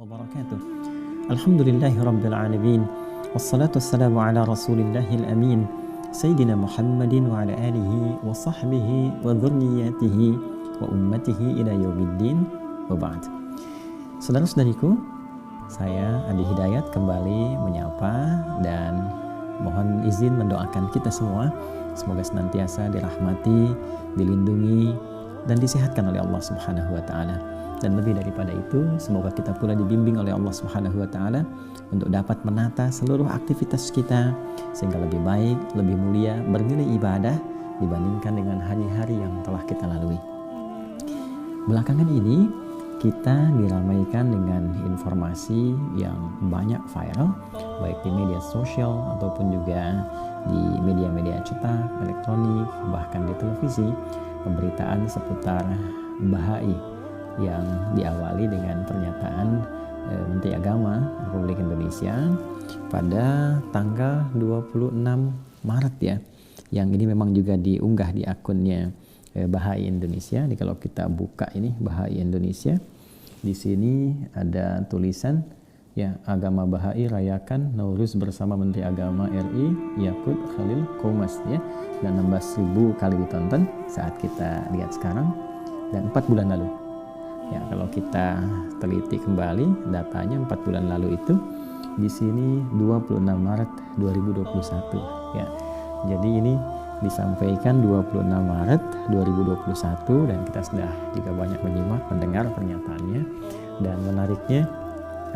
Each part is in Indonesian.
wabarakatuh. Alhamdulillahi rabbil alamin. Wassalatu wassalamu ala rasulillahil amin. Sayyidina Muhammadin wa ala alihi wa sahbihi wa dhurriyyatihi wa ummatihi ila yaumiddin wa ba'd. Saudara-saudariku, saya Adi Hidayat kembali menyapa dan mohon izin mendoakan kita semua semoga senantiasa dirahmati, dilindungi dan disehatkan oleh Allah Subhanahu wa taala. Dan lebih daripada itu, semoga kita pula dibimbing oleh Allah Subhanahu wa taala untuk dapat menata seluruh aktivitas kita sehingga lebih baik, lebih mulia, bernilai ibadah dibandingkan dengan hari-hari yang telah kita lalui. Belakangan ini kita diramaikan dengan informasi yang banyak viral, baik di media sosial ataupun juga di media-media cetak, elektronik, bahkan di televisi, pemberitaan seputar Bahai yang diawali dengan pernyataan Menteri Agama Republik Indonesia pada tanggal 26 Maret ya, yang ini memang juga diunggah di akunnya Bahai Indonesia. Jadi kalau kita buka ini Bahai Indonesia, di sini ada tulisan ya, agama Bahai rayakan Nauruz bersama Menteri Agama RI Yakut Khalil Qomas ya, dan 16.000 kali ditonton saat kita lihat sekarang dan 4 bulan lalu. Ya, kalau kita teliti kembali datanya 4 bulan lalu itu di sini 26 Maret 2021 ya. Jadi ini disampaikan 26 Maret 2021 dan kita sudah juga banyak menyimak, mendengar pernyataannya, dan menariknya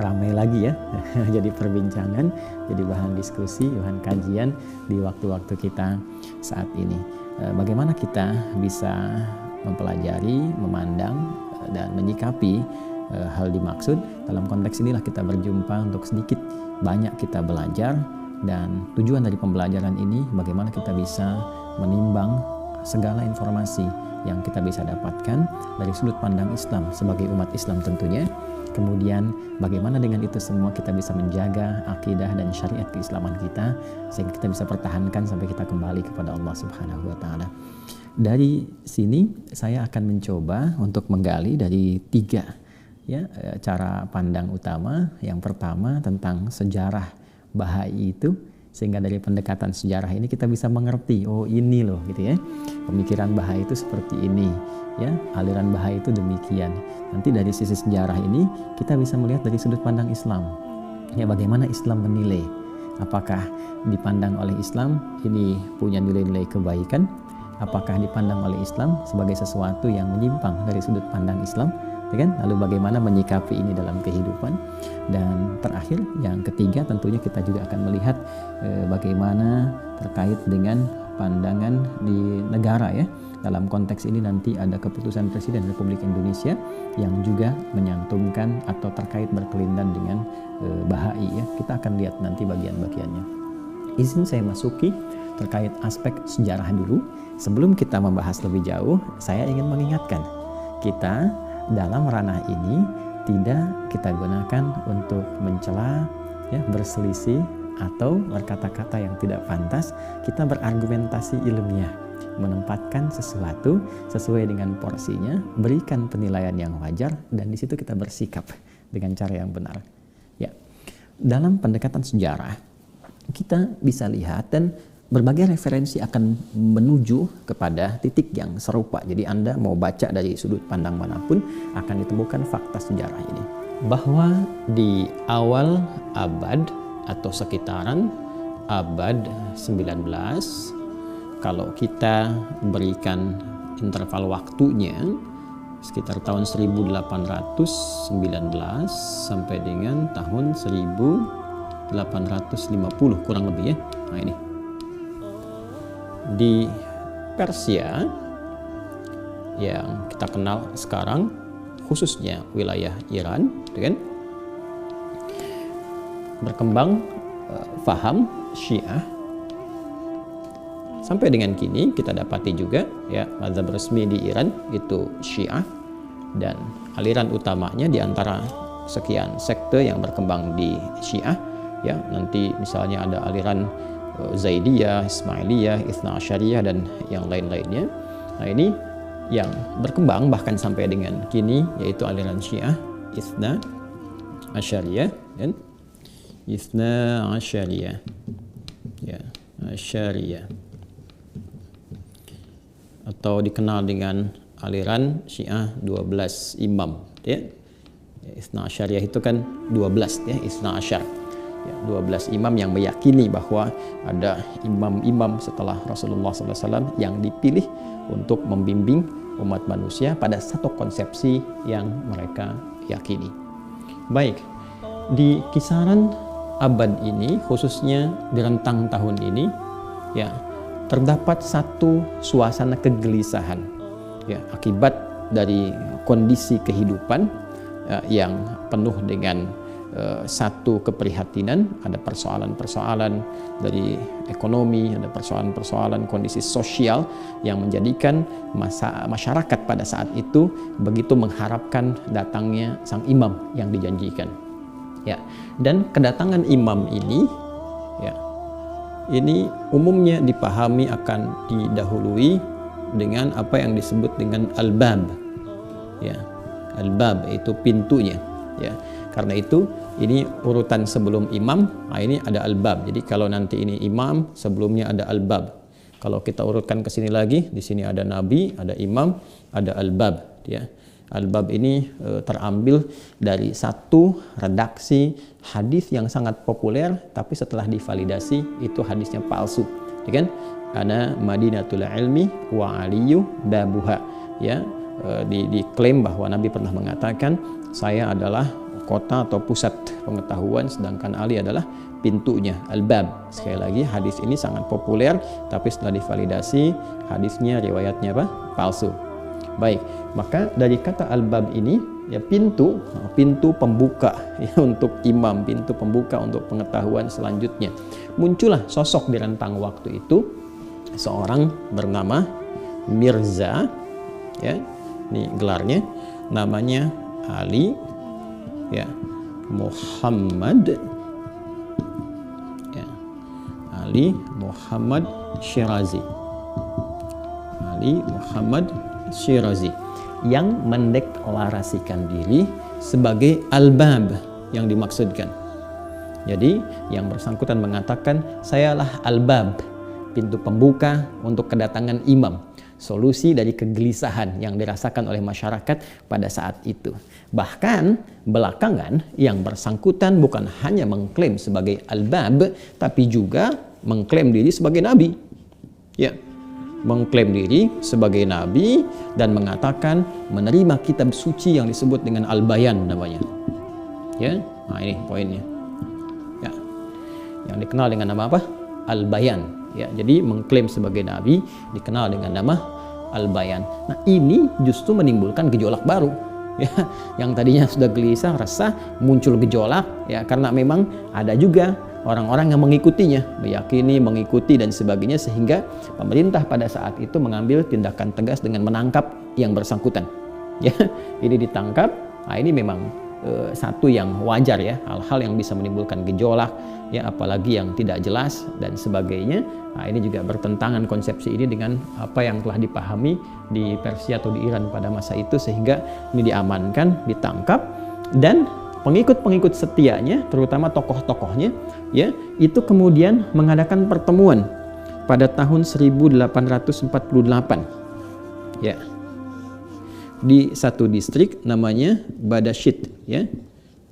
ramai lagi ya. Jadi perbincangan, jadi bahan diskusi, bahan kajian di waktu-waktu kita saat ini. Bagaimana kita bisa mempelajari, memandang dan menyikapi hal dimaksud. Dalam konteks inilah kita berjumpa untuk sedikit banyak kita belajar, dan tujuan dari pembelajaran ini bagaimana kita bisa menimbang segala informasi yang kita bisa dapatkan dari sudut pandang Islam sebagai umat Islam tentunya. Kemudian bagaimana dengan itu semua kita bisa menjaga akidah dan syariat keislaman kita sehingga kita bisa pertahankan sampai kita kembali kepada Allah Subhanahu wa taala. Dari sini saya akan mencoba untuk menggali dari 3 ya, cara pandang utama. Yang pertama tentang sejarah Bahai itu, sehingga dari pendekatan sejarah ini kita bisa mengerti, oh ini loh gitu ya, pemikiran Bahai itu seperti ini ya, aliran Bahai itu demikian. Nanti dari sisi sejarah ini kita bisa melihat dari sudut pandang Islam ya, bagaimana Islam menilai, apakah dipandang oleh Islam ini punya nilai-nilai kebaikan, apakah dipandang oleh Islam sebagai sesuatu yang menyimpang dari sudut pandang Islam, ya kan? Lalu bagaimana menyikapi ini dalam kehidupan. Dan terakhir yang ketiga tentunya kita juga akan melihat bagaimana terkait dengan pandangan di negara ya. Dalam konteks ini nanti ada keputusan Presiden Republik Indonesia yang juga menyantumkan atau terkait berkelindan dengan Bahai ya. Kita akan lihat nanti bagian-bagiannya. Izin saya masuki terkait aspek sejarah dulu. Sebelum kita membahas lebih jauh, saya ingin mengingatkan kita dalam ranah ini tidak kita gunakan untuk mencela ya, berselisih atau berkata-kata yang tidak pantas. Kita berargumentasi ilmiah, menempatkan sesuatu sesuai dengan porsinya, berikan penilaian yang wajar, dan di situ kita bersikap dengan cara yang benar. Ya, dalam pendekatan sejarah kita bisa lihat dan berbagai referensi akan menuju kepada titik yang serupa. Jadi Anda mau baca dari sudut pandang manapun akan ditemukan fakta sejarah ini. Bahwa di awal abad atau sekitaran abad 19, kalau kita berikan interval waktunya sekitar tahun 1819 sampai dengan tahun 1850 kurang lebih ya. Nah ini di Persia yang kita kenal sekarang, khususnya wilayah Iran, kan, berkembang faham Syiah. Sampai dengan kini kita dapati juga ya, mazhab resmi di Iran itu Syiah, dan aliran utamanya di antara sekian sekte yang berkembang di Syiah ya, nanti misalnya ada aliran Zaidiyah, Ismailiyah, Itsna Asyariyah, dan yang lain-lainnya. Nah ini yang berkembang bahkan sampai dengan kini, yaitu aliran Syiah, Itsna Asyariyah kan? Ithna Asyariyah. Ya, Asyariyah. Atau dikenal dengan aliran Syiah 12 imam, ya. Ithna Asyariyah itu kan 12, ya, Ithna Asyar. Ya, 12 imam yang meyakini bahwa ada imam-imam setelah Rasulullah SAW yang dipilih untuk membimbing umat manusia pada satu konsepsi yang mereka yakini. Baik, di kisaran abad ini, khususnya di rentang tahun ini, ya, terdapat satu suasana kegelisahan, ya, akibat dari kondisi kehidupan yang penuh dengan satu keprihatinan. Ada persoalan-persoalan dari ekonomi, ada persoalan-persoalan kondisi sosial yang menjadikan masyarakat pada saat itu begitu mengharapkan datangnya sang imam yang dijanjikan. Ya, dan kedatangan imam ini, ya, ini umumnya dipahami akan didahului dengan apa yang disebut dengan al-bab. Ya, al-bab itu pintunya, ya. Karena itu ini urutan sebelum imam, nah ini ada al-bab. Jadi kalau nanti ini imam, sebelumnya ada al-bab. Kalau kita urutkan ke sini lagi, di sini ada nabi, ada imam, ada al-bab, ya. Al-bab ini terambil dari satu redaksi hadis yang sangat populer, tapi setelah divalidasi itu hadisnya palsu, ya kan? Ana Madinatul Ilmi wa Aliyu babuha, ya. Diklaim bahwa Nabi pernah mengatakan, saya adalah kota atau pusat pengetahuan, sedangkan Ali adalah pintunya, al-bab. Sekali lagi, hadis ini sangat populer, tapi setelah divalidasi hadisnya, riwayatnya apa? Palsu. Baik, maka dari kata al-bab ini, ya, pintu pembuka, ya, untuk imam, pintu pembuka untuk pengetahuan selanjutnya. Muncullah sosok di rentang waktu itu seorang bernama Mirza, ya, ini gelarnya, namanya Ali, ya, Muhammad, ya, Ali Muhammad Syirazi, Ali Muhammad Syirazi, yang mendeklarasikan diri sebagai al-bab yang dimaksudkan. Jadi yang bersangkutan mengatakan, sayalah al-bab, pintu pembuka untuk kedatangan imam, solusi dari kegelisahan yang dirasakan oleh masyarakat pada saat itu. Bahkan belakangan yang bersangkutan bukan hanya mengklaim sebagai al-bab, tapi juga mengklaim diri sebagai nabi. Ya, mengklaim diri sebagai nabi dan mengatakan menerima kitab suci yang disebut dengan al-bayan namanya. Ya, nah ini poinnya. Ya, yang dikenal dengan nama apa? Al-bayan. Ya, jadi mengklaim sebagai nabi dikenal dengan nama al-bayan. Nah, ini justru menimbulkan gejolak baru, ya, yang tadinya sudah gelisah, resah, muncul gejolak, ya, karena memang ada juga orang-orang yang mengikutinya, meyakini, mengikuti dan sebagainya, sehingga pemerintah pada saat itu mengambil tindakan tegas dengan menangkap yang bersangkutan. Ya, ini ditangkap. Nah, ini memang satu yang wajar, ya, hal-hal yang bisa menimbulkan gejolak, ya, apalagi yang tidak jelas dan sebagainya. Nah, ini juga bertentangan konsepsi ini dengan apa yang telah dipahami di Persia atau di Iran pada masa itu, sehingga ini diamankan, ditangkap, dan pengikut-pengikut setianya, terutama tokoh-tokohnya, ya, itu kemudian mengadakan pertemuan pada tahun 1848, ya, di satu distrik namanya Badashit, ya,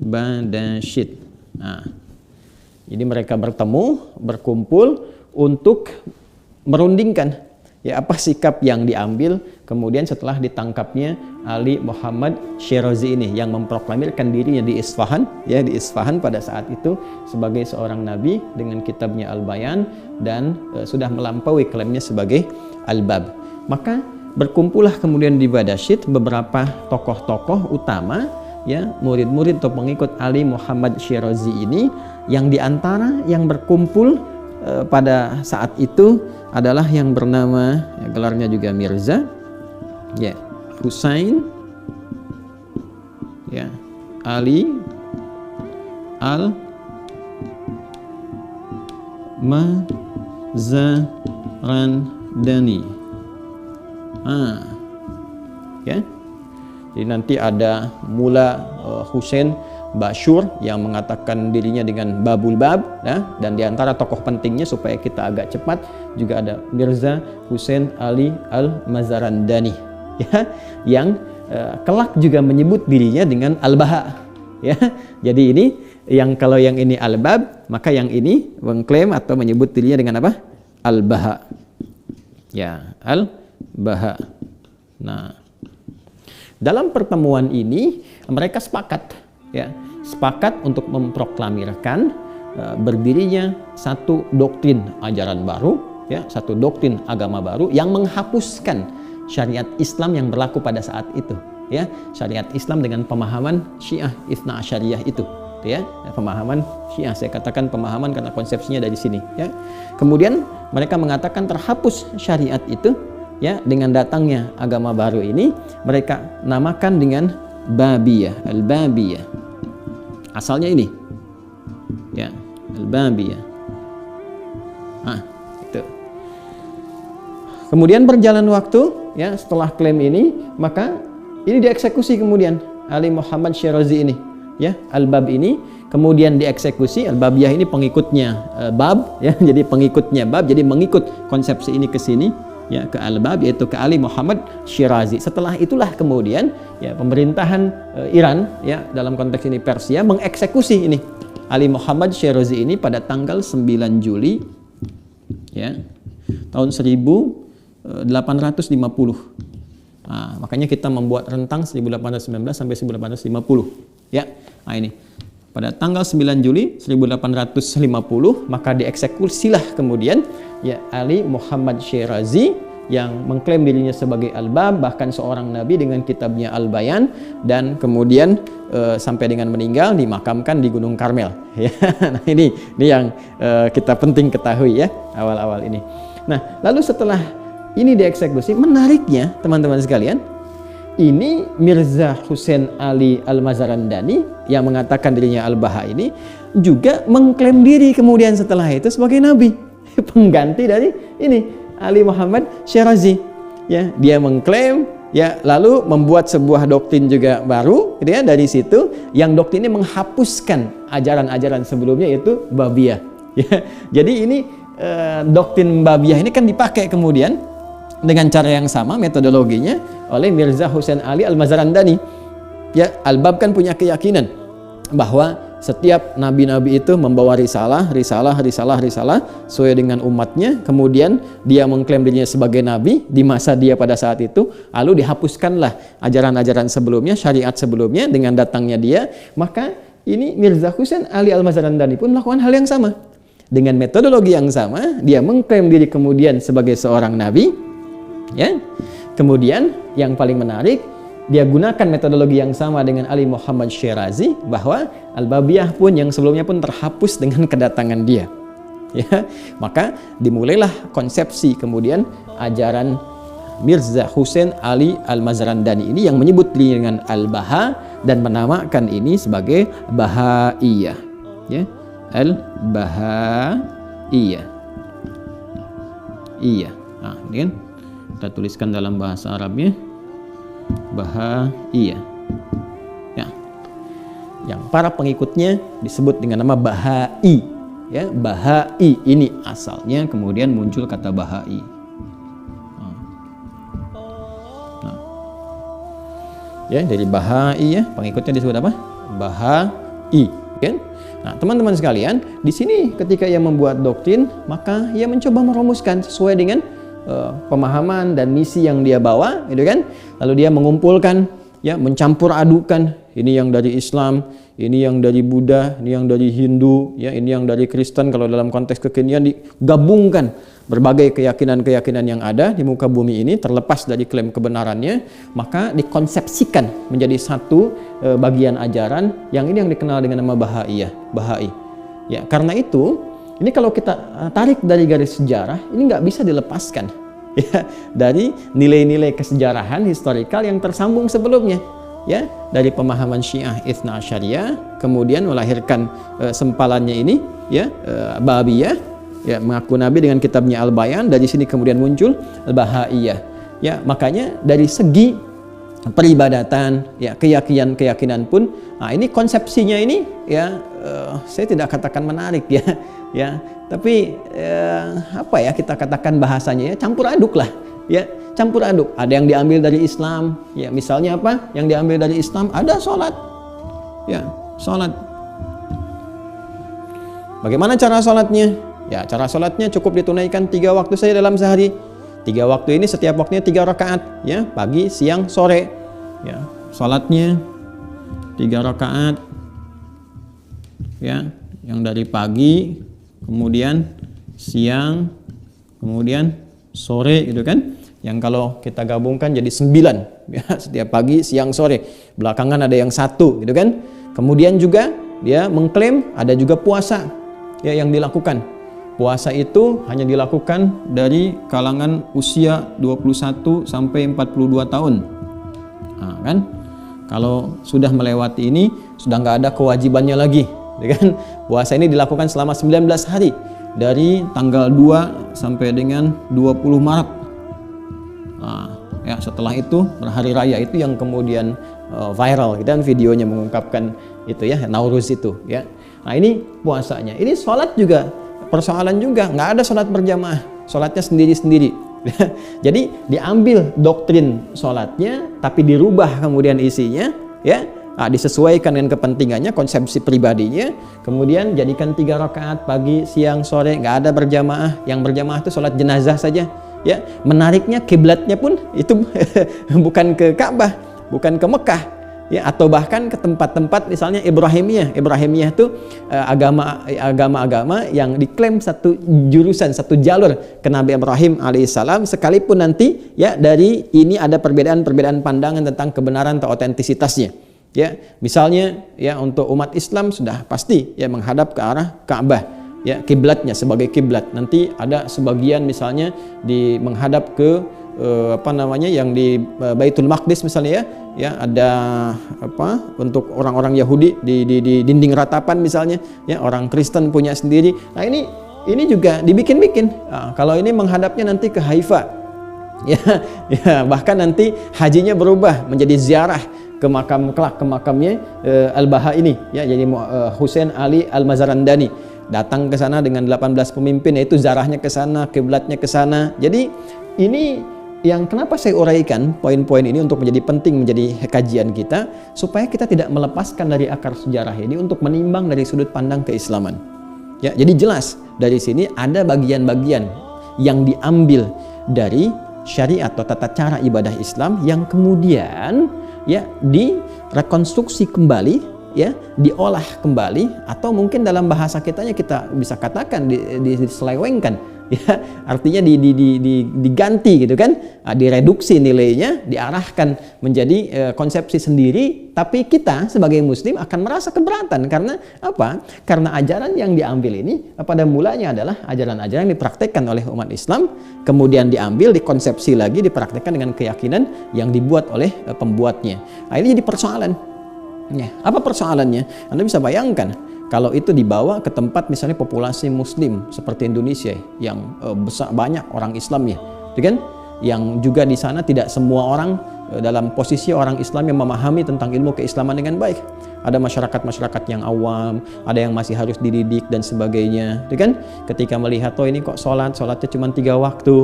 Badashit. Nah, jadi mereka berkumpul untuk merundingkan, ya, apa sikap yang diambil kemudian setelah ditangkapnya Ali Muhammad Syirazi ini yang memproklamirkan dirinya di Isfahan, ya, di Isfahan pada saat itu sebagai seorang nabi dengan kitabnya Al-Bayan dan sudah melampaui klaimnya sebagai Al-Bab. Maka berkumpullah kemudian di Badashit beberapa tokoh-tokoh utama, ya, murid-murid atau pengikut Ali Muhammad Syirazi ini, yang diantara yang berkumpul pada saat itu adalah yang bernama, ya, gelarnya juga Mirza, ya, Husain, ya, Ali Al-Mazarandani. Ya, jadi nanti ada Mula Husain Bashur yang mengatakan dirinya dengan Babul Bab, ya, dan diantara tokoh pentingnya supaya kita agak cepat juga ada Mirza Hussein Ali Al-Mazarandani, ya, yang kelak juga menyebut dirinya dengan Al-Baha, ya. Jadi ini yang kalau yang ini Al-Bab, maka yang ini mengklaim atau menyebut dirinya dengan apa? Al-Baha, ya, Al-Baha. Nah, dalam pertemuan ini mereka sepakat, ya, sepakat untuk memproklamirkan berdirinya satu doktrin ajaran baru, ya, satu doktrin agama baru yang menghapuskan syariat Islam yang berlaku pada saat itu, ya, syariat Islam dengan pemahaman Syiah Itsna Asyariyah itu, ya, pemahaman Syiah, saya katakan pemahaman karena konsepsinya dari sini, ya. Kemudian mereka mengatakan terhapus syariat itu, ya, dengan datangnya agama baru ini mereka namakan dengan Babiyah, Al-Babiyah. Asalnya ini, ya, Al-Babiyah. Nah, itu. Kemudian berjalan waktu, ya, setelah klaim ini, maka ini dieksekusi kemudian Ali Muhammad Syirazi ini, ya, Al-Bab ini kemudian dieksekusi. Al-Babiyah ini pengikutnya Bab, ya, jadi pengikutnya Bab, jadi mengikut konsepsi ini ke sini, ya, ke Al-Bab, yaitu ke Ali Muhammad Syirazi. Setelah itulah kemudian, ya, pemerintahan Iran, ya, dalam konteks ini Persia, mengeksekusi ini Ali Muhammad Syirazi ini pada tanggal 9 Juli, ya, tahun 1850. Nah, makanya kita membuat rentang 1819 sampai 1850, ya. Nah, ini pada tanggal 9 Juli 1850 maka dieksekusilah kemudian, ya, Ali Muhammad Syirazi yang mengklaim dirinya sebagai Al-Bab, bahkan seorang nabi dengan kitabnya Al-Bayan, dan kemudian sampai dengan meninggal dimakamkan di Gunung Karmel, ya. Nah, ini yang kita penting ketahui, ya, awal-awal ini. Nah, lalu setelah ini dieksekusi, menariknya teman-teman sekalian, ini Mirza Hussein Ali Al-Mazarandani yang mengatakan dirinya Al-Baha ini juga mengklaim diri kemudian setelah itu sebagai nabi, pengganti dari ini Ali Muhammad Syirazi, ya. Dia mengklaim, ya, lalu membuat sebuah doktrin juga baru, gitu, ya, dari situ yang doktrin ini menghapuskan ajaran-ajaran sebelumnya, yaitu Babiyah, ya. Jadi ini doktrin Babiyah ini kan dipakai kemudian dengan cara yang sama metodologinya oleh Mirza Hussein Ali Al-Mazarandani, ya. Al-Bab kan punya keyakinan bahwa setiap nabi-nabi itu membawa risalah sesuai dengan umatnya, kemudian dia mengklaim dirinya sebagai nabi di masa dia pada saat itu, lalu dihapuskanlah ajaran-ajaran sebelumnya, syariat sebelumnya dengan datangnya dia. Maka ini Mirza Hussein Ali Al-Mazarandani pun melakukan hal yang sama dengan metodologi yang sama. Dia mengklaim diri kemudian sebagai seorang nabi, ya. Kemudian yang paling menarik, dia gunakan metodologi yang sama dengan Ali Muhammad Syirazi, bahwa Al-Babiyah pun yang sebelumnya pun terhapus dengan kedatangan dia, ya. Maka dimulailah konsepsi kemudian ajaran Mirza Hussein Ali Al-Mazarandani ini yang menyebut dirinya dengan Al-Baha dan menamakan ini sebagai Bahaiyah, ya, Al-Bahaiyah, iya. Nah, ini kan kita tuliskan dalam bahasa Arabnya Bahaiyah, ya, yang para pengikutnya disebut dengan nama Bahai, ya. Bahai ini asalnya kemudian muncul kata Bahai. Nah, ya, jadi Bahai, ya, pengikutnya disebut apa? Bahai, kan? Nah, teman-teman sekalian, di sini ketika ia membuat doktrin, maka ia mencoba merumuskan sesuai dengan pemahaman dan misi yang dia bawa, gitu kan. Lalu dia mengumpulkan, ya, mencampur adukan, ini yang dari Islam, ini yang dari Buddha, ini yang dari Hindu, ya, ini yang dari Kristen. Kalau dalam konteks kekinian digabungkan berbagai keyakinan-keyakinan yang ada di muka bumi ini terlepas dari klaim kebenarannya, maka dikonsepsikan menjadi satu bagian ajaran yang ini yang dikenal dengan nama Bahaiyah, Bahai. Ya, karena itu ini kalau kita tarik dari garis sejarah, ini nggak bisa dilepaskan, ya, dari nilai-nilai kesejarahan historikal yang tersambung sebelumnya, ya, dari pemahaman Syiah Itsna Asyariyah, kemudian melahirkan sempalannya ini, ya, Babiyah, ya, mengaku nabi dengan kitabnya Al-Bayan. Dari sini kemudian muncul Al-Bahaiyah, ya. Makanya dari segi peribadatan, ya keyakinan pun. Nah, ini konsepsinya ini ya saya tidak katakan menarik ya, ya. Tapi apa ya kita katakan bahasanya ya campur aduk lah, ya campur aduk. Ada yang diambil dari Islam, ya misalnya apa? Yang diambil dari Islam ada sholat, ya sholat. Bagaimana cara sholatnya? Ya cara sholatnya cukup ditunaikan 3 waktu saja dalam sehari. 3 waktu ini setiap waktunya 3 rakaat, ya pagi, siang, sore. Ya sholatnya 3 rakaat, ya yang dari pagi, kemudian siang, kemudian sore, gitu kan? Yang kalau kita gabungkan jadi 9, ya setiap pagi, siang, sore. Belakangan ada yang 1, gitu kan? Kemudian juga dia mengklaim ada juga puasa, ya yang dilakukan. Puasa itu hanya dilakukan dari kalangan usia 21 sampai 42 tahun. Nah, kan? Kalau sudah melewati ini, sudah nggak ada kewajibannya lagi. Kan? Puasa ini dilakukan selama 19 hari. Dari tanggal 2 sampai dengan 20 Maret. Nah, ya setelah itu, berhari raya itu yang kemudian viral. Dan videonya mengungkapkan itu ya, Nauruz itu. Ya. Nah ini puasanya. Ini sholat juga. Persoalan juga nggak ada sholat berjamaah, sholatnya sendiri-sendiri. Jadi diambil doktrin sholatnya, tapi dirubah kemudian isinya, ya disesuaikan dengan kepentingannya, konsepsi pribadinya. Kemudian jadikan 3 rakaat pagi, siang, sore, nggak ada berjamaah. Yang berjamaah itu sholat jenazah saja. Ya menariknya kiblatnya pun itu bukan ke Ka'bah, bukan ke Mekah. Ya, atau bahkan ke tempat-tempat misalnya Ibrahimiyah itu agama-agama yang diklaim satu jurusan, satu jalur ke Nabi Ibrahim alaihissalam, sekalipun nanti ya dari ini ada perbedaan pandangan tentang kebenaran atau otentisitasnya. Ya, misalnya ya untuk umat Islam sudah pasti ya menghadap ke arah Ka'bah, ya kiblatnya sebagai kiblat. Nanti ada sebagian misalnya menghadap ke yang di Baitul Maqdis misalnya ya ada untuk orang-orang Yahudi di dinding ratapan misalnya, ya orang Kristen punya sendiri. Nah ini juga dibikin-bikin. Nah, kalau ini menghadapnya nanti ke Haifa, ya bahkan nanti hajinya berubah menjadi ziarah ke makamnya Al-Baha ini, ya jadi Husain Ali Al-Mazarandani datang ke sana dengan 18 pemimpin, yaitu ziarahnya ke sana, kiblatnya ke sana. Jadi ini yang kenapa saya uraikan poin-poin ini untuk menjadi penting menjadi kajian kita, supaya kita tidak melepaskan dari akar sejarah ini untuk menimbang dari sudut pandang keislaman. Ya, jadi jelas dari sini ada bagian-bagian yang diambil dari syariat atau tata cara ibadah Islam yang kemudian ya direkonstruksi kembali, ya diolah kembali, atau mungkin dalam bahasa kitanya kita bisa katakan diselewengkan. Ya, artinya diganti gitu kan, direduksi nilainya, diarahkan menjadi konsepsi sendiri, tapi kita sebagai muslim akan merasa keberatan. Karena apa? Karena ajaran yang diambil ini pada mulanya adalah ajaran-ajaran yang dipraktekkan oleh umat Islam, kemudian diambil, dikonsepsi lagi, dipraktekkan dengan keyakinan yang dibuat oleh pembuatnya. Nah, ini jadi persoalan. Ya, apa persoalannya? Anda bisa bayangkan kalau itu dibawa ke tempat misalnya populasi muslim seperti Indonesia yang besar, banyak orang Islamnya, kan? Yang juga di sana tidak semua orang dalam posisi orang Islam yang memahami tentang ilmu keislaman dengan baik. Ada masyarakat yang awam, ada yang masih harus dididik dan sebagainya, kan? Ketika melihat ini kok sholatnya cuma 3 waktu,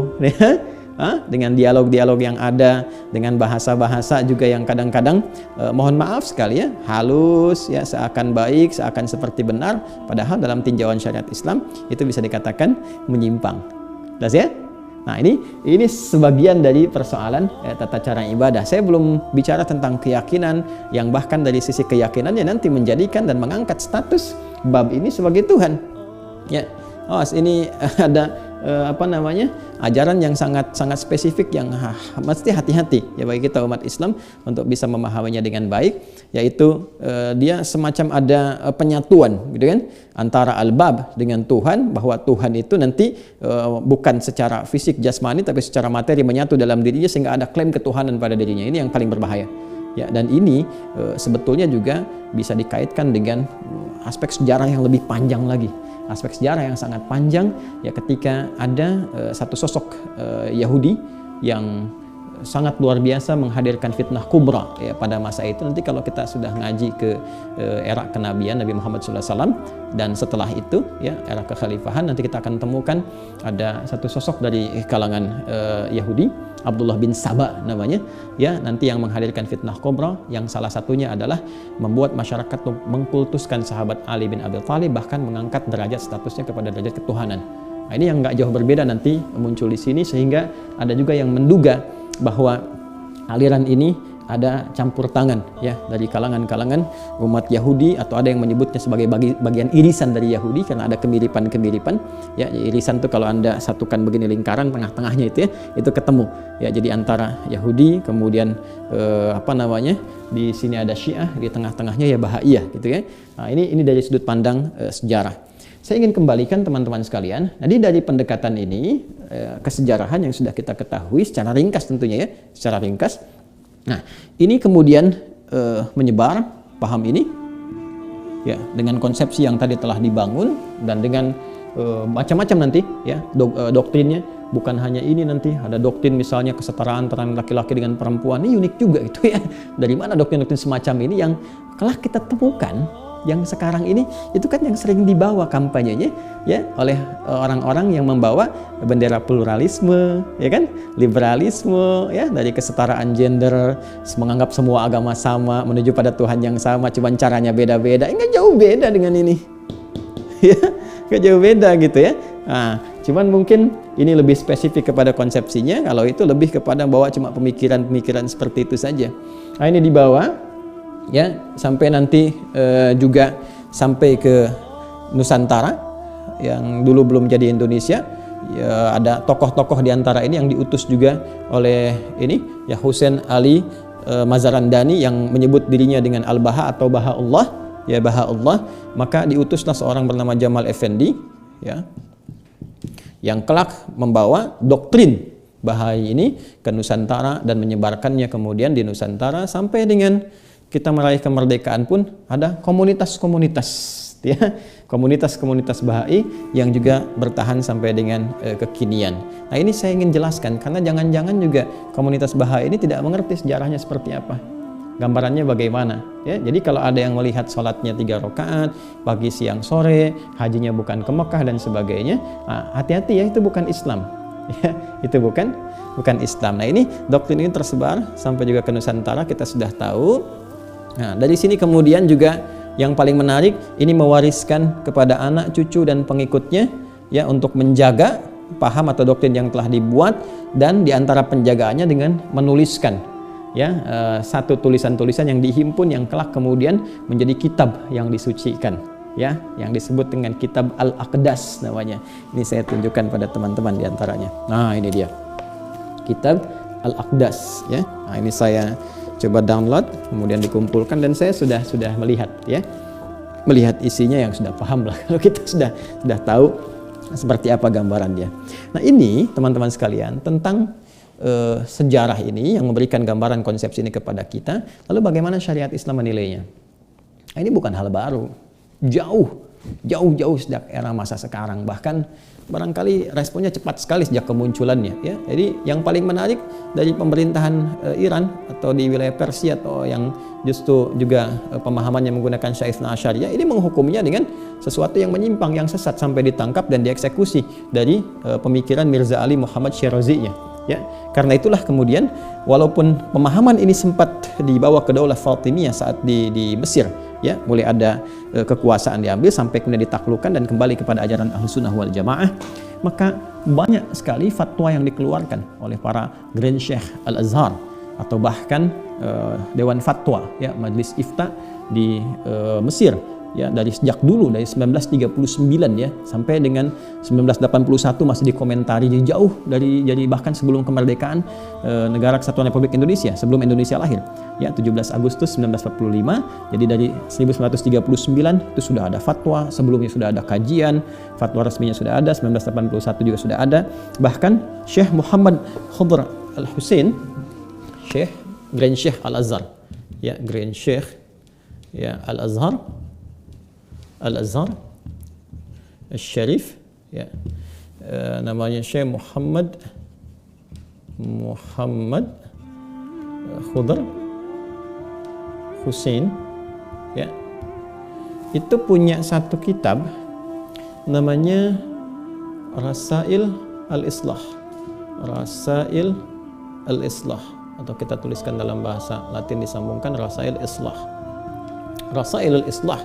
dengan dialog-dialog yang ada, dengan bahasa-bahasa juga yang kadang-kadang mohon maaf sekali ya, halus ya, seakan baik, seakan seperti benar, padahal dalam tinjauan syariat Islam itu bisa dikatakan menyimpang. Jelas ya? Nah, ini sebagian dari persoalan tata cara ibadah. Saya belum bicara tentang keyakinan yang bahkan dari sisi keyakinannya nanti menjadikan dan mengangkat status bab ini sebagai Tuhan. Ya. Ini ada ajaran yang sangat spesifik yang mesti hati-hati ya bagi kita umat Islam untuk bisa memahaminya dengan baik, yaitu dia semacam ada penyatuan gitu kan antara al-bab dengan Tuhan, bahwa Tuhan itu nanti bukan secara fisik jasmani tapi secara materi menyatu dalam dirinya sehingga ada klaim ketuhanan pada dirinya. Ini yang paling berbahaya. Ya, dan ini sebetulnya juga bisa dikaitkan dengan aspek sejarah yang lebih panjang lagi. Aspek sejarah yang sangat panjang ya, ketika ada satu sosok Yahudi yang sangat luar biasa menghadirkan fitnah kubra ya pada masa itu. Nanti kalau kita sudah ngaji ke era kenabian Nabi Muhammad SAW dan setelah itu ya era kekhalifahan, nanti kita akan temukan ada satu sosok dari kalangan Yahudi, Abdullah bin Saba namanya ya, nanti yang menghadirkan fitnah kubra yang salah satunya adalah membuat masyarakat mengkultuskan sahabat Ali bin Abi Thalib, bahkan mengangkat derajat statusnya kepada derajat ketuhanan. Nah, ini yang nggak jauh berbeda nanti muncul di sini, sehingga ada juga yang menduga bahwa aliran ini ada campur tangan ya dari kalangan-kalangan umat Yahudi, atau ada yang menyebutnya sebagai bagian irisan dari Yahudi karena ada kemiripan-kemiripan ya. Irisan itu kalau Anda satukan begini lingkaran, tengah-tengahnya itu ya, itu ketemu ya, jadi antara Yahudi, kemudian di sini ada Syiah, di tengah-tengahnya ya Bahaiyah gitu ya. Nah, ini dari sudut pandang sejarah. Saya ingin kembalikan teman-teman sekalian. Jadi dari pendekatan ini, kesejarahan yang sudah kita ketahui secara ringkas tentunya ya, secara ringkas. Nah, ini kemudian menyebar paham ini ya dengan konsepsi yang tadi telah dibangun dan dengan macam-macam nanti ya doktrinnya. Bukan hanya ini, nanti ada doktrin misalnya kesetaraan antara laki-laki dengan perempuan. Ini unik juga itu ya. Dari mana doktrin-doktrin semacam ini yang telah kita temukan, yang sekarang ini itu kan yang sering dibawa kampanyenya ya oleh orang-orang yang membawa bendera pluralisme ya kan, liberalisme ya, dari kesetaraan gender, menganggap semua agama sama, menuju pada Tuhan yang sama, cuman caranya beda-beda. Enggak jauh beda dengan ini ya, enggak jauh beda gitu ya. Nah, cuman mungkin ini lebih spesifik kepada konsepsinya, kalau itu lebih kepada bawa cuma pemikiran-pemikiran seperti itu saja. Nah, ini dibawa ya sampai nanti juga sampai ke Nusantara yang dulu belum jadi Indonesia ya. Ada tokoh-tokoh diantara ini yang diutus juga oleh ini ya, Husain Ali Mazarandani, yang menyebut dirinya dengan Al-Baha atau Bahaullah ya, Bahaullah. Maka diutuslah seorang bernama Jamal Effendi ya, yang kelak membawa doktrin Bahai ini ke Nusantara dan menyebarkannya kemudian di Nusantara sampai dengan kita meraih kemerdekaan pun ada komunitas-komunitas ya, komunitas-komunitas Bahai yang juga bertahan sampai dengan kekinian. Nah, ini saya ingin jelaskan karena jangan-jangan juga komunitas Bahai ini tidak mengerti sejarahnya seperti apa, gambarannya bagaimana ya. Jadi kalau ada yang melihat sholatnya 3 rakaat pagi siang sore, hajinya bukan ke Mekah dan sebagainya, nah, hati-hati ya, itu bukan Islam ya, itu bukan Islam. Nah, ini doktrin ini tersebar sampai juga ke Nusantara, kita sudah tahu. Nah, dari sini kemudian juga yang paling menarik, ini mewariskan kepada anak, cucu dan pengikutnya ya, untuk menjaga paham atau doktrin yang telah dibuat, dan diantara penjagaannya dengan menuliskan ya satu tulisan-tulisan yang dihimpun yang kelak kemudian menjadi kitab yang disucikan ya, yang disebut dengan kitab Al-Aqdas namanya. Ini saya tunjukkan pada teman-teman diantaranya. Nah, ini dia kitab Al-Aqdas ya. Nah, ini saya coba download, kemudian dikumpulkan, dan saya sudah melihat ya, melihat isinya yang sudah paham lah kalau kita sudah tahu seperti apa gambarannya. Nah, ini teman-teman sekalian tentang sejarah ini yang memberikan gambaran konsepsi ini kepada kita. Lalu bagaimana syariat Islam menilainya? Nah, ini bukan hal baru, jauh sejak era masa sekarang, bahkan barangkali responnya cepat sekali sejak kemunculannya ya. Jadi yang paling menarik dari pemerintahan Iran atau di wilayah Persia, atau yang justru juga pemahamannya menggunakan Syaifna Asyariyah, ini menghukumnya dengan sesuatu yang menyimpang, yang sesat, sampai ditangkap dan dieksekusi dari pemikiran Mirza Ali Muhammad Syirazinya ya. Karena itulah kemudian walaupun pemahaman ini sempat dibawa ke Daulah Fatimiyah saat di Mesir ya, mulai ada kekuasaan diambil sampai kemudian ditaklukkan dan kembali kepada ajaran Ahlussunnah wal Jamaah, maka banyak sekali fatwa yang dikeluarkan oleh para Grand Sheikh Al-Azhar atau bahkan Dewan Fatwa ya, Majelis Ifta di Mesir ya, dari sejak dulu, dari 1939 ya sampai dengan 1981 masih dikomentari, jauh dari, jadi bahkan sebelum kemerdekaan Negara Kesatuan Republik Indonesia, sebelum Indonesia lahir ya, 17 Agustus 1945. Jadi dari 1939 itu sudah ada fatwa, sebelumnya sudah ada kajian, fatwa resminya sudah ada, 1981 juga sudah ada. Bahkan Syekh Muhammad Khudr Al-Husain, Grand Sheikh Al-Azhar ya, Grand Sheikh ya Al-Azhar Al-Syarif ya, namanya Syekh Muhammad Khudr Husain, ya, itu punya satu kitab namanya Rasail al-Islah. Rasail al-Islah, atau kita tuliskan dalam bahasa Latin disambungkan Rasail Islah. Rasail al-Islah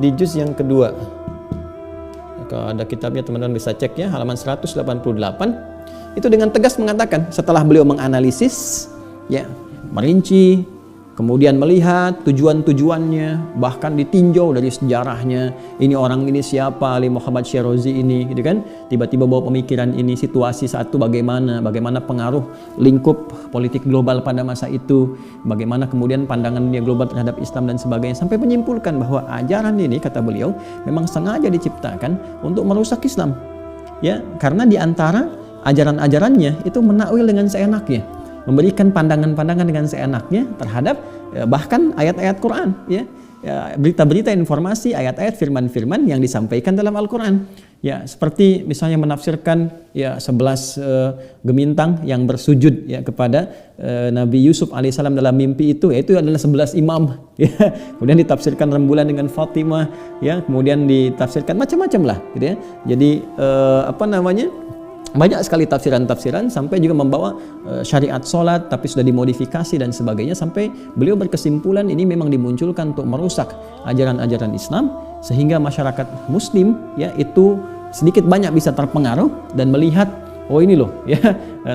di juz yang kedua. Kalau ada kitabnya teman-teman bisa cek ya, halaman 188. Itu dengan tegas mengatakan setelah beliau menganalisis, ya, merinci, kemudian melihat tujuan-tujuannya, bahkan ditinjau dari sejarahnya. Ini orang ini siapa, Ali Muhammad Syirazi ini, gitu kan? Tiba-tiba bawa pemikiran ini, situasi saat itu bagaimana pengaruh lingkup politik global pada masa itu, bagaimana kemudian pandangan dunia global terhadap Islam dan sebagainya, sampai menyimpulkan bahwa ajaran ini, kata beliau, memang sengaja diciptakan untuk merusak Islam. Ya, karena di antara ajaran-ajarannya itu menakwil dengan seenaknya, memberikan pandangan-pandangan dengan seenaknya terhadap bahkan ayat-ayat Quran, ya, berita-berita, informasi, ayat-ayat, firman-firman yang disampaikan dalam Al-Quran. Ya, seperti misalnya menafsirkan ya 11 gemintang yang bersujud ya kepada Nabi Yusuf alaihissalam dalam mimpi itu adalah 11 imam. Ya. Kemudian ditafsirkan rembulan dengan Fatimah, ya, kemudian ditafsirkan macam-macam lah, gitu ya. Jadi banyak sekali tafsiran-tafsiran, sampai juga membawa syariat sholat tapi sudah dimodifikasi dan sebagainya, sampai beliau berkesimpulan ini memang dimunculkan untuk merusak ajaran-ajaran Islam, sehingga masyarakat muslim ya itu sedikit banyak bisa terpengaruh dan melihat, oh ini loh ya,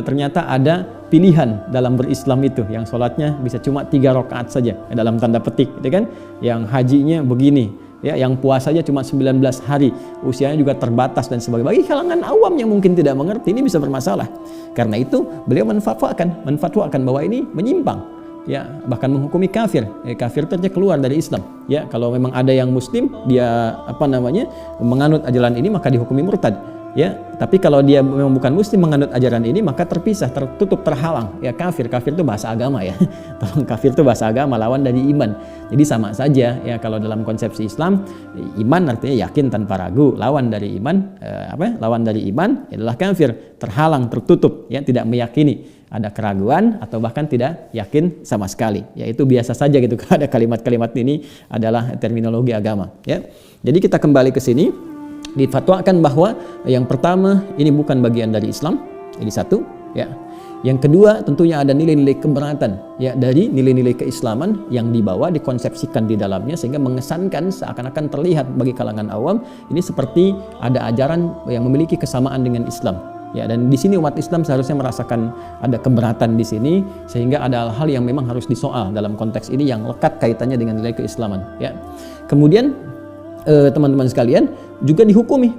ternyata ada pilihan dalam berislam itu, yang sholatnya bisa cuma 3 rakaat saja dalam tanda petik, gitu kan, yang hajinya begini, ya, yang puasanya cuma 19 hari, usianya juga terbatas dan sebagainya. Bagi kalangan awam yang mungkin tidak mengerti, ini bisa bermasalah. Karena itu beliau menfatwakan bahwa ini menyimpang, ya, bahkan menghukumi kafir. Kafir itu keluar dari Islam. Ya, kalau memang ada yang muslim dia menganut ajaran ini, maka dihukumi murtad. Ya, tapi kalau dia memang bukan muslim menganut ajaran ini, maka terpisah, tertutup, terhalang. Ya, kafir itu bahasa agama ya. Tolong, kafir itu bahasa agama, lawan dari iman. Jadi sama saja ya, kalau dalam konsepsi Islam, iman artinya yakin tanpa ragu, lawan dari iman lawan dari iman adalah kafir, terhalang, tertutup, ya, tidak meyakini, ada keraguan atau bahkan tidak yakin sama sekali. Ya, itu biasa saja gitu. Ada kalimat-kalimat ini adalah terminologi agama, ya. Jadi kita kembali ke sini. Difatwakan bahwa yang pertama ini bukan bagian dari Islam, ini satu, ya. Yang kedua tentunya ada nilai-nilai keberatan ya dari nilai-nilai keislaman yang dibawa, dikonsepsikan di dalamnya, sehingga mengesankan seakan-akan terlihat bagi kalangan awam ini seperti ada ajaran yang memiliki kesamaan dengan Islam. Ya, dan di sini umat Islam seharusnya merasakan ada keberatan di sini, sehingga ada hal-hal yang memang harus disoal dalam konteks ini yang lekat kaitannya dengan nilai keislaman, ya. Kemudian teman-teman sekalian juga dihukumi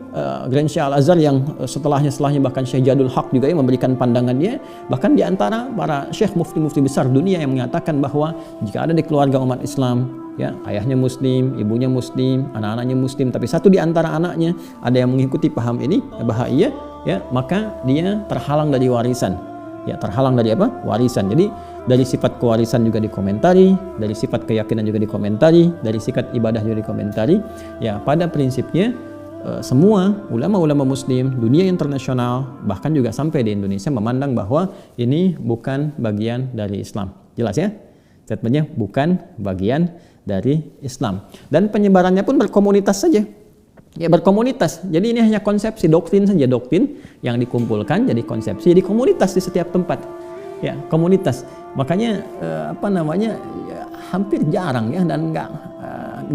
Grand Syekh Al-Azhar yang setelahnya bahkan Syekh Jadul Haq juga yang memberikan pandangannya, bahkan di antara para syekh mufti-mufti besar dunia yang mengatakan bahwa jika ada di keluarga umat Islam, ya, ayahnya muslim, ibunya muslim, anak-anaknya muslim, tapi satu di antara anaknya ada yang mengikuti paham ini bahaya, ya, maka dia terhalang dari warisan. Ya, terhalang dari warisan. Jadi dari sifat kewarisan juga dikomentari, dari sifat keyakinan juga dikomentari, dari sifat ibadah juga dikomentari. Ya, pada prinsipnya semua ulama-ulama muslim dunia internasional, bahkan juga sampai di Indonesia, memandang bahwa ini bukan bagian dari Islam. Jelas ya? Statementnya bukan bagian dari Islam. Dan penyebarannya pun berkomunitas saja. Ya, berkomunitas. Jadi ini hanya konsepsi, doktrin saja, doktrin yang dikumpulkan jadi konsepsi, jadi komunitas di setiap tempat. Ya, komunitas. Makanya ya, hampir jarang ya, dan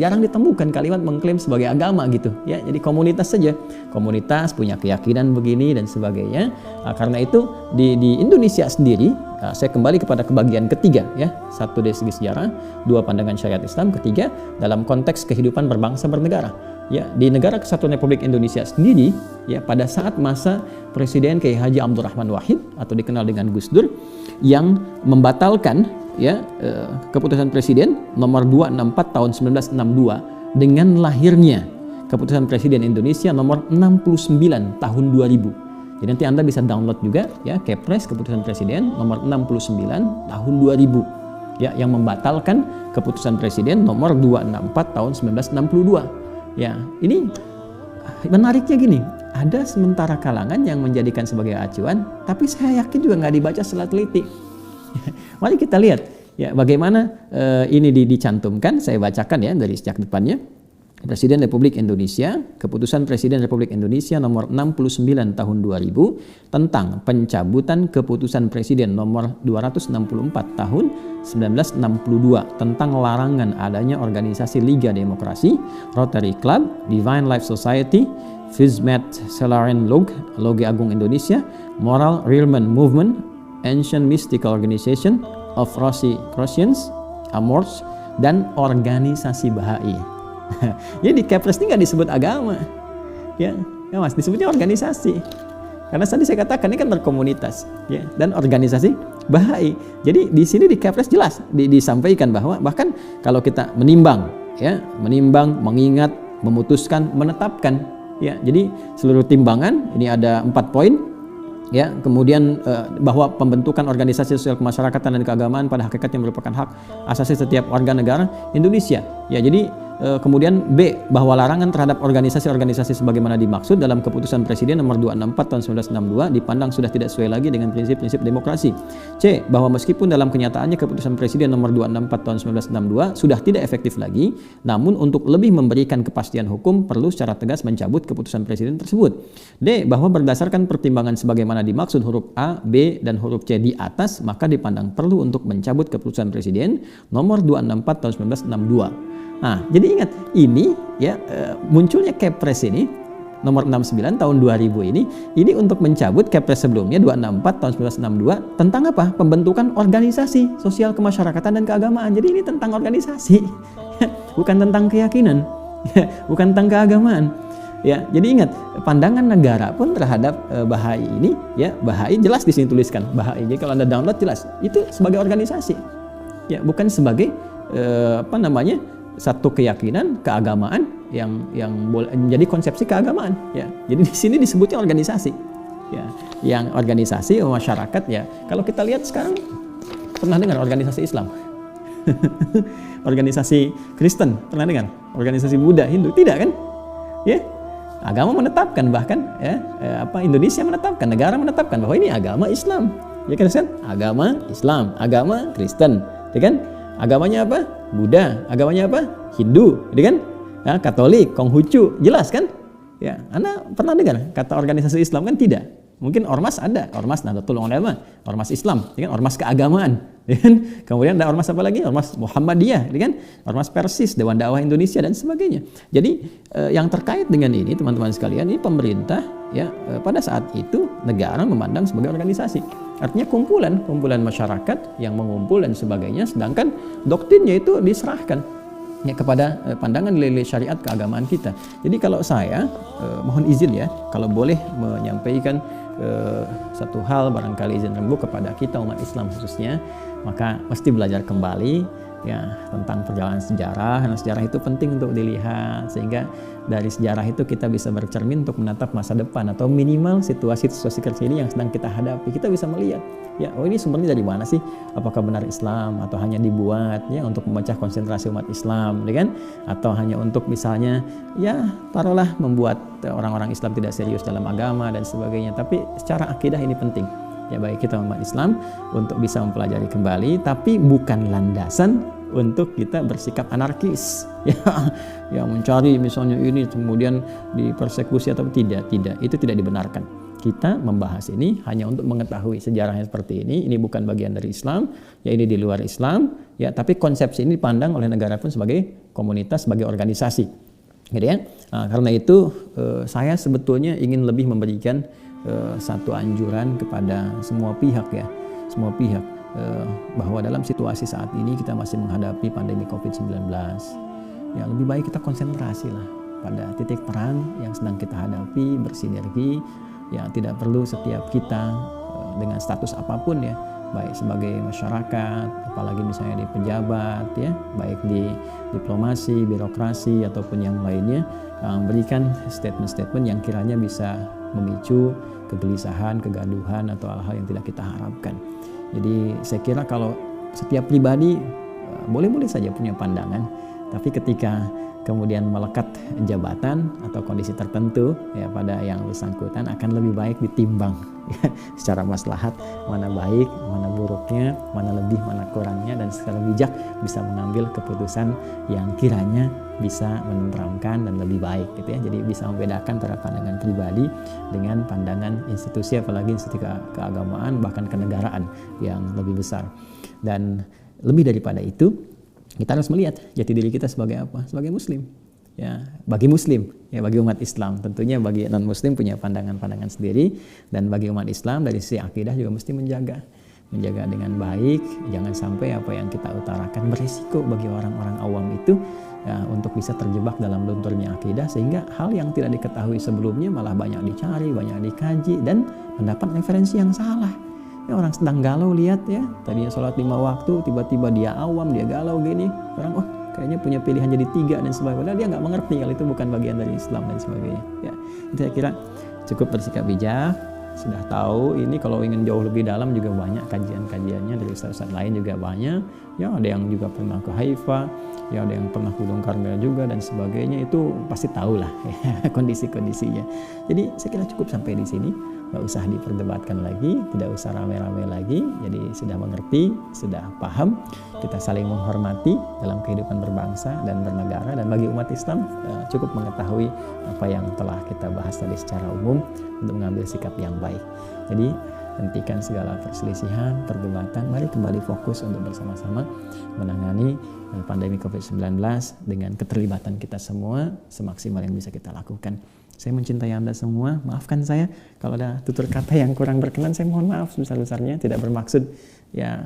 jarang ditemukan kalimat mengklaim sebagai agama gitu. Ya, jadi komunitas saja. Komunitas punya keyakinan begini dan sebagainya. Karena itu di Indonesia sendiri, saya kembali kepada kebagian ketiga ya. Satu dari segi sejarah, dua pandangan syariat Islam, ketiga dalam konteks kehidupan berbangsa bernegara. Ya, di negara Kesatuan Republik Indonesia sendiri, ya, pada saat masa Presiden Kiai Haji Abdurrahman Wahid atau dikenal dengan Gus Dur, yang membatalkan ya keputusan Presiden nomor 264 tahun 1962 dengan lahirnya keputusan Presiden Indonesia nomor 69 tahun 2000. Jadi nanti Anda bisa download juga ya Kepres keputusan Presiden nomor 69 tahun 2000 ya, yang membatalkan keputusan Presiden nomor 264 tahun 1962. Ya, ini menariknya gini, ada sementara kalangan yang menjadikan sebagai acuan, tapi saya yakin juga nggak dibaca secara teliti. Mari kita lihat ya bagaimana ini dicantumkan. Saya bacakan ya dari sejak depannya. Presiden Republik Indonesia, Keputusan Presiden Republik Indonesia nomor 69 tahun 2000 tentang pencabutan Keputusan Presiden nomor 264 tahun 1962 tentang larangan adanya organisasi Liga Demokrasi, Rotary Club, Divine Life Society, Fismet Selaren Log, Loge Agung Indonesia, Moral Realman Movement, Ancient Mystical Organization of Rosicrucians, Amors, dan organisasi Bahai. Jadi di Kepres ini nggak disebut agama, ya Mas, disebutnya organisasi. Karena tadi saya katakan ini kan berkomunitas, ya, dan organisasi Bahai. Jadi di sini di Kepres jelas disampaikan bahwa bahkan kalau kita menimbang, ya, mengingat, memutuskan, menetapkan, ya. Jadi seluruh timbangan ini ada 4 poin. Ya, kemudian bahwa pembentukan organisasi sosial kemasyarakatan dan keagamaan pada hakikatnya merupakan hak asasi setiap warga negara Indonesia. Ya, jadi kemudian B, bahwa larangan terhadap organisasi-organisasi sebagaimana dimaksud dalam Keputusan Presiden nomor 264 tahun 1962 dipandang sudah tidak sesuai lagi dengan prinsip-prinsip demokrasi. C, bahwa meskipun dalam kenyataannya Keputusan Presiden nomor 264 tahun 1962 sudah tidak efektif lagi, namun untuk lebih memberikan kepastian hukum perlu secara tegas mencabut Keputusan Presiden tersebut. D, bahwa berdasarkan pertimbangan sebagaimana dimaksud huruf A, B, dan huruf C di atas, maka dipandang perlu untuk mencabut Keputusan Presiden nomor 264 tahun 1962. Nah, jadi ingat, ini ya munculnya Kepres ini nomor 69 tahun 2000 ini untuk mencabut Kepres sebelumnya 264 tahun 1962 tentang apa? Pembentukan organisasi sosial kemasyarakatan dan keagamaan. Jadi ini tentang organisasi, bukan tentang keyakinan, bukan tentang keagamaan. Ya, jadi ingat, pandangan negara pun terhadap Bahai ini, ya, Bahai jelas di sini tuliskan Bahai. Jadi kalau Anda download jelas itu sebagai organisasi, ya, bukan sebagai satu keyakinan keagamaan yang boleh menjadi konsepsi keagamaan, ya. Jadi di sini disebutnya organisasi, ya, yang organisasi masyarakat, ya. Kalau kita lihat sekarang, pernah dengar organisasi Islam, organisasi Kristen, pernah dengar, organisasi Buddha, Hindu, tidak kan, ya. Agama menetapkan, bahkan ya Indonesia menetapkan, negara menetapkan bahwa ini agama Islam, ya kan, agama Islam, agama Kristen, ya kan. Agamanya apa? Buddha. Agamanya apa? Hindu, gitu kan? Ya, Katolik, Konghucu, jelas kan? Ya, Anda pernah dengar kata organisasi Islam kan? Tidak. Mungkin ormas ada, ormas Nahdlatul Ulama, ormas Islam, ya kan? Ormas keagamaan, ya kan? Kemudian ada ormas apa lagi? Ormas Muhammadiyah, ya kan? Ormas Persis, Dewan Dakwah Indonesia dan sebagainya. Jadi yang terkait dengan ini, teman-teman sekalian, ini pemerintah, ya, pada saat itu negara memandang sebagai organisasi. Artinya kumpulan masyarakat yang mengumpul dan sebagainya, sedangkan doktrinnya itu diserahkan, ya, kepada pandangan nilai syariat keagamaan kita. Jadi kalau saya mohon izin, ya, kalau boleh menyampaikan satu hal, barangkali izin rembuk kepada kita umat Islam khususnya, maka mesti belajar kembali, ya, tentang perjalanan sejarah. Karena sejarah itu penting untuk dilihat, sehingga dari sejarah itu kita bisa bercermin untuk menatap masa depan, atau minimal situasi-situasi kini yang sedang kita hadapi. Kita bisa melihat, ya, oh ini sumbernya dari mana sih? Apakah benar Islam atau hanya dibuat, ya, untuk memecah konsentrasi umat Islam, ya kan? Atau hanya untuk misalnya, ya, taruhlah membuat orang-orang Islam tidak serius dalam agama dan sebagainya. Tapi secara akidah ini penting, ya, bagi kita umat Islam untuk bisa mempelajari kembali, tapi bukan landasan untuk kita bersikap anarkis, ya, mencari misalnya ini kemudian dipersekusi atau tidak, itu tidak dibenarkan. Kita membahas ini hanya untuk mengetahui sejarahnya seperti ini bukan bagian dari Islam, ya, ini di luar Islam, ya, tapi konsepsi ini dipandang oleh negara pun sebagai komunitas, sebagai organisasi, gitu ya. Nah, karena itu saya sebetulnya ingin lebih memberikan satu anjuran kepada semua pihak, ya, semua pihak, bahwa dalam situasi saat ini kita masih menghadapi pandemi COVID-19, ya, lebih baik kita konsentrasi lah pada titik terang yang sedang kita hadapi, bersinergi, ya, tidak perlu setiap kita dengan status apapun, ya, baik sebagai masyarakat, apalagi misalnya di pejabat, ya, baik di diplomasi, birokrasi ataupun yang lainnya, memberikan statement-statement yang kiranya bisa memicu kegelisahan, kegaduhan, atau hal-hal yang tidak kita harapkan. Jadi saya kira kalau setiap pribadi boleh-boleh saja punya pandangan, Tapi ketika kemudian melekat jabatan atau kondisi tertentu ya pada yang bersangkutan akan lebih baik ditimbang ya, secara maslahat, mana baik, mana buruknya, mana lebih, mana kurangnya, dan secara bijak bisa mengambil keputusan yang kiranya bisa menenteramkan dan lebih baik gitu ya. Jadi bisa membedakan antara pandangan pribadi dengan pandangan institusi, apalagi institusi keagamaan bahkan kenegaraan yang lebih besar. Dan lebih daripada itu, kita harus melihat jati diri kita sebagai apa? Sebagai muslim. Ya, bagi muslim, ya bagi umat Islam. Tentunya bagi non muslim punya pandangan-pandangan sendiri, dan bagi umat Islam dari sisi akidah juga mesti menjaga dengan baik. Jangan sampai apa yang kita utarakan berisiko bagi orang-orang awam itu ya, untuk bisa terjebak dalam lunturnya akidah, sehingga hal yang tidak diketahui sebelumnya malah banyak dicari, banyak dikaji, dan mendapat referensi yang salah. Ya, orang sedang galau, lihat ya, tadinya sholat 5 waktu, tiba-tiba dia awam, dia galau gini, orang kayaknya punya pilihan jadi 3 dan sebagainya, padahal dia nggak mengerti kalau itu bukan bagian dari Islam dan sebagainya. Ya, itu saya kira cukup bersikap bijak. Sudah tahu ini, kalau ingin jauh lebih dalam juga banyak kajian-kajiannya dari ustaz-ustaz lain juga banyak. Ya, ada yang juga pernah ke Haifa, ya ada yang pernah Gunung Karmel juga dan sebagainya, itu pasti tahu lah ya, kondisi-kondisinya. Jadi saya kira cukup sampai di sini. Nggak usah diperdebatkan lagi, tidak usah rame-rame lagi. Jadi sudah mengerti, sudah paham, kita saling menghormati dalam kehidupan berbangsa dan bernegara. Dan bagi umat Islam cukup mengetahui apa yang telah kita bahas tadi secara umum untuk mengambil sikap yang baik. Jadi hentikan segala perselisihan, perdebatan, mari kembali fokus untuk bersama-sama menangani pandemi COVID-19 dengan keterlibatan kita semua semaksimal yang bisa kita lakukan. Saya mencintai Anda semua, maafkan saya kalau ada tutur kata yang kurang berkenan, saya mohon maaf sebesar-besarnya, tidak bermaksud ya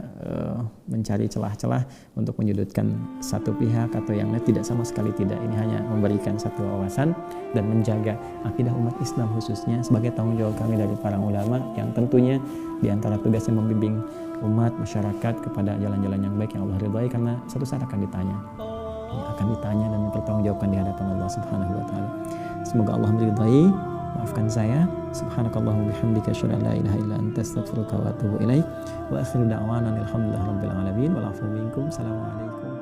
mencari celah-celah untuk menyudutkan satu pihak atau yang lain, tidak, sama sekali tidak. Ini hanya memberikan satu wawasan dan menjaga akidah umat Islam khususnya sebagai tanggung jawab kami dari para ulama yang tentunya diantara tugasnya membimbing umat masyarakat kepada jalan-jalan yang baik yang Allah ridhai, karena suatu saat akan ditanya. Ya, akan ditanya dan dipertanggungjawabkan di hadapan Allah Subhanahu wa taala. Semoga Allah meridhai. Maafkan saya. Subhanakallahumma bihamdika asyhadu an la ilaha illa anta astaghfiruka wa atubu ilaik. Wa akhiru da'wana alhamdulillahi rabbil alamin. Wal 'afwu minkum. Assalamualaikum.